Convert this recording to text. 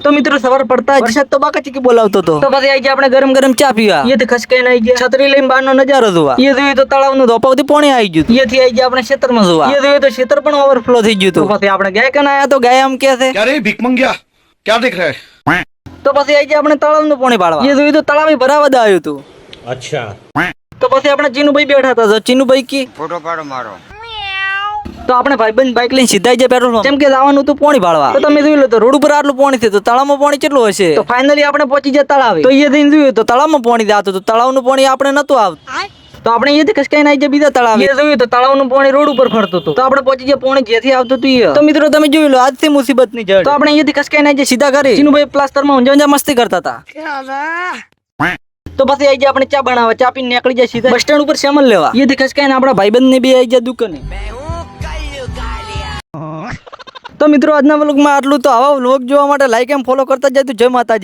તો મિત્રો સવાર પડતા જ વરસાદ તો બાકા ચીકી બોલાવતો હતો. તો પછી આઈ ગયા આપણે ગરમ ગરમ ચા પીવા. એથી ખસકાઈને આઈ ગયા છત્રી લઈને બહારનો નજારો જોવા. એ જોયું તો તળાવનું ધોપાવથી પાણી આવી ગયું. એથી આઈ ગયા આપણે ખેતરમાં જોવા. એ જોયું તો ખેતર પણ ઓવરફ્લો થઈ ગયું. તો પછી આપણે ગાય કન આયા તો ગાય આમ કે છે, अरे भीख मंगिया क्या देख रहा है? તો પછી આઈ ગયા આપણે તળાવનું પાણી પાડવા. એ જોયું તો તળાવ ભરાવા આવ્યું હતું. अच्छा તો પછી આપણે ચીનુભાઈ બેઠા હતા. તો ચીનુભાઈ કી फोटो पाड़ो मारो. તો આપણે ભાઈબંધ બાઈક લઈને સીધા જ પેટ્રોલ પંપ, કેમ કે જવાનું હતું પાણી પાડવા. તો તમે જોઈ લો તો રોડ ઉપર આટલું પાણી થયું, તો તળાવમાં પાણી કેટલું હશે. તો ફાઇનલી આપણે પહોંચી ગયા તળાવે. તો એ જઈને જોયું તો તળાવમાં પાણી આવતું, તો તળાવનું પાણી આપણે નતું આવતું. તો આપણે અહીંયાથી ખસકાઈને આવી ગયા બીજા તળાવે. એ જોયું તો તળાવનું પાણી રોડ ઉપર ફરતું હતું. તો આપણે પહોંચી ગયા પાણી જેથી આવતું હતું એ. તો મિત્રો તમે જોઈ લો આજથી મુસીબતની જડ. તો આપણે અહીંયાથી ખસકાઈને આવી ગયા સીધા ઘરે. ચીનુભાઈ પ્લાસ્ટરમાં ઊંઝા ઊંઝા મસ્તી કરતા હતા. તો પછી આઈ ગયા આપણે ચા બનાવવા. ચા પીને નીકળી જાય સીધા બસ સ્ટેન્ડ ઉપર સામાન લેવા. અહીંયાથી ખસકાઈને આપણા ભાઈબંધ ને બી આવી ગયા દુકાને. તો મિત્રો આજના વ્લોગમાં આટલું. તો આવા વ્લોગ જોવા માટે લાઈક એમ ફોલો કરતા જાય. તો જય માતાજી.